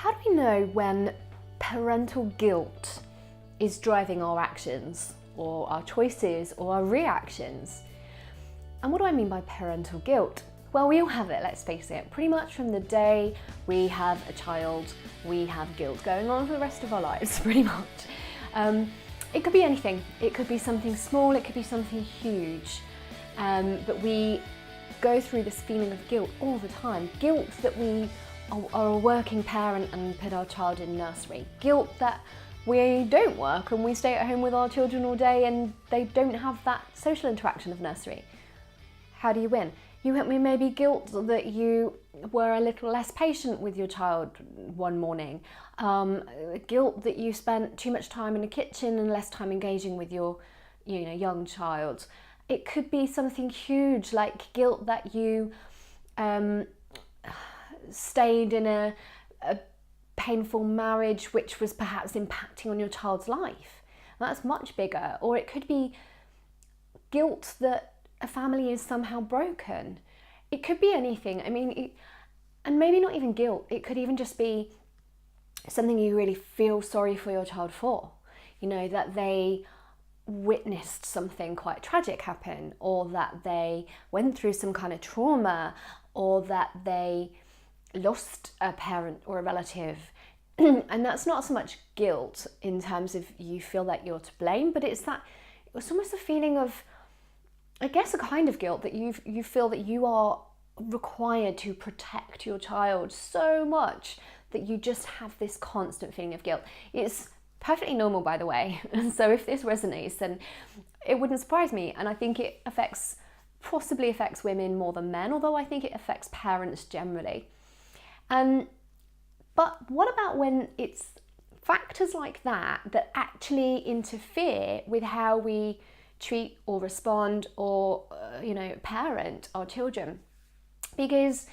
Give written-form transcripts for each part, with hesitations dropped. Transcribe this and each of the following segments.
How do we know when parental guilt is driving our actions or our choices or our reactions? And what do I mean by parental guilt? Well, we all have it, let's face it. Pretty much from the day we have a child, we have guilt going on for the rest of our lives, pretty much. It could be anything. It could be something small, it could be something huge. But we go through this feeling of guilt all the time. Guilt that we are a working parent and put our child in nursery. Guilt that we don't work and we stay at home with our children all day and they don't have that social interaction of nursery. How do you win? You may be guilt that you were a little less patient with your child one morning. Guilt that you spent too much time in the kitchen and less time engaging with your young child. It could be something huge, like guilt that you stayed in a painful marriage which was perhaps impacting on your child's life. That's much bigger. Or it could be guilt that a family is somehow broken. It could be anything. I mean, and maybe not even guilt. It could even just be something you really feel sorry for your child for. You know, that they witnessed something quite tragic happen, or that they went through some kind of trauma, or that they lost a parent or a relative. And that's not so much guilt in terms of you feel that you're to blame, but it's almost a feeling of, I guess, a kind of guilt that you feel that you are required to protect your child so much that you just have this constant feeling of guilt. It's perfectly normal, by the way. And so if this resonates, then it wouldn't surprise me. And I think it possibly affects women more than men, although I think it affects parents generally. But what about when it's factors like that actually interfere with how we treat or respond or parent our children? Because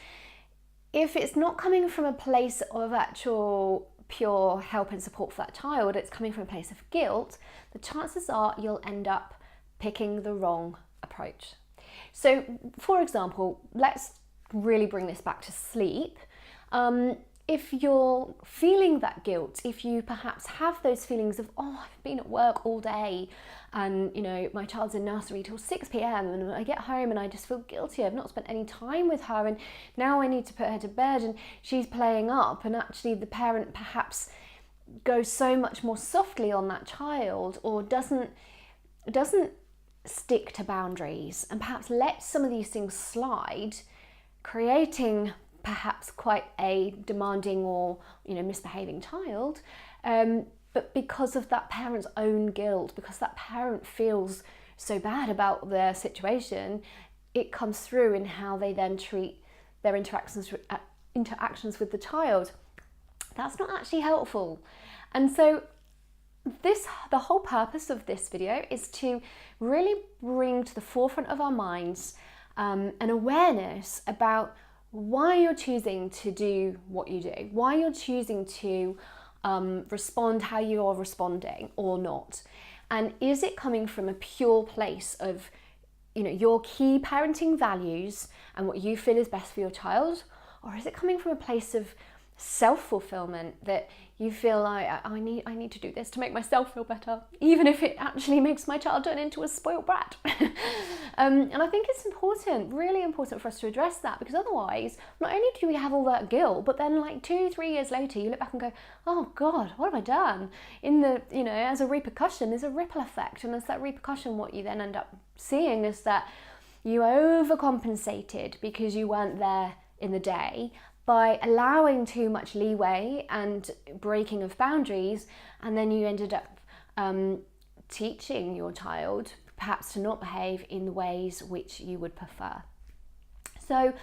if it's not coming from a place of actual pure help and support for that child, it's coming from a place of guilt, the chances are you'll end up picking the wrong approach. So, for example, let's really bring this back to sleep. If you're feeling that guilt, if you perhaps have those feelings of, oh, I've been at work all day and, my child's in nursery till 6 p.m. and I get home and I just feel guilty, I've not spent any time with her and now I need to put her to bed and she's playing up, and actually the parent perhaps goes so much more softly on that child, or doesn't stick to boundaries and perhaps lets some of these things slide, creating perhaps quite a demanding or misbehaving child, but because of that parent's own guilt, because that parent feels so bad about their situation, it comes through in how they then treat their interactions with the child. That's not actually helpful. And so the whole purpose of this video is to really bring to the forefront of our minds an awareness about why you're choosing to do what you do, why you're choosing to respond how you are responding or not. And is it coming from a pure place of your key parenting values and what you feel is best for your child? Or is it coming from a place of self-fulfillment, that you feel like I need to do this to make myself feel better, even if it actually makes my child turn into a spoiled brat? And I think it's important, really important for us to address that, because otherwise, not only do we have all that guilt, but then like 2-3 years later, you look back and go, oh God, what have I done? As a repercussion, there's a ripple effect. And as that repercussion, what you then end up seeing is that you overcompensated because you weren't there in the day, by allowing too much leeway and breaking of boundaries, and then you ended up teaching your child perhaps to not behave in the ways which you would prefer. So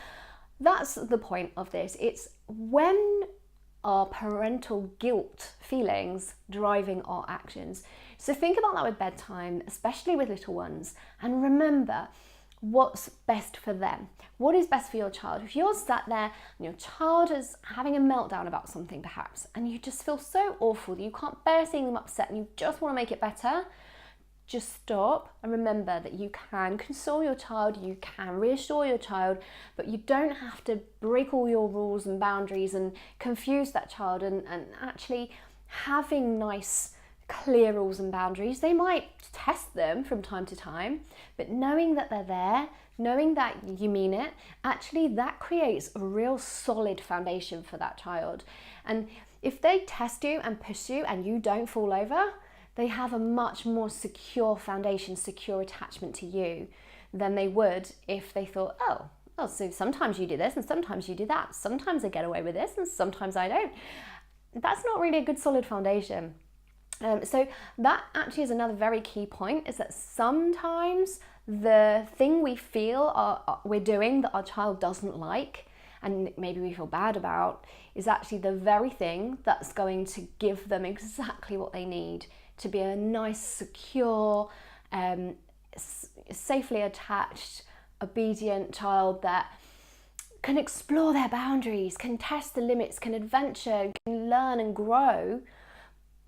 that's the point of this. It's when our parental guilt feelings driving our actions. So think about that with bedtime, especially with little ones, and remember what's best for them. What is best for your child? If you're sat there and your child is having a meltdown about something perhaps, and you just feel so awful that you can't bear seeing them upset and you just want to make it better, just stop and remember that you can console your child, you can reassure your child, but you don't have to break all your rules and boundaries and confuse that child. And actually having nice, clear rules and boundaries, they might test them from time to time, but knowing that they're there, knowing that you mean it, actually that creates a real solid foundation for that child. And if they test you and push you and you don't fall over, they have a much more secure foundation, secure attachment to you than they would if they thought, oh, so sometimes you do this and sometimes you do that. Sometimes I get away with this and sometimes I don't. That's not really a good solid foundation. So that actually is another very key point, is that sometimes the thing we feel we're doing that our child doesn't like and maybe we feel bad about is actually the very thing that's going to give them exactly what they need to be a nice, secure, safely attached, obedient child that can explore their boundaries, can test the limits, can adventure, can learn and grow,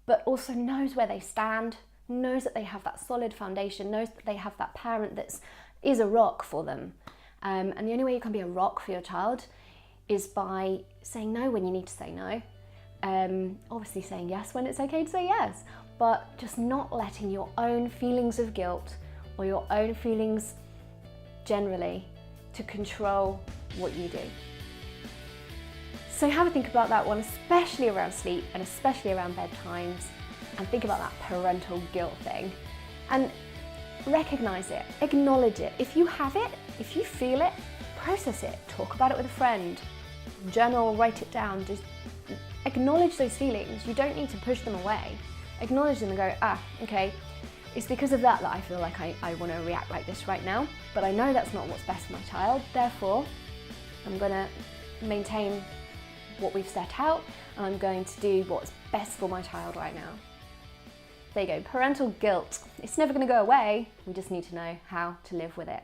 but also knows where they stand, knows that they have that solid foundation, knows that they have that parent that is a rock for them. And the only way you can be a rock for your child is by saying no when you need to say no. Obviously saying yes when it's okay to say yes, but just not letting your own feelings of guilt or your own feelings generally to control what you do. So have a think about that one, especially around sleep and especially around bedtimes, and think about that parental guilt thing and recognize it, acknowledge it. If you have it, if you feel it, process it, talk about it with a friend, journal, write it down, just acknowledge those feelings. You don't need to push them away. Acknowledge them and go, okay, it's because of that I feel like I want to react like this right now, but I know that's not what's best for my child, therefore I'm going to maintain what we've set out and I'm going to do what's best for my child right now. There you go, parental guilt. It's never going to go away, we just need to know how to live with it.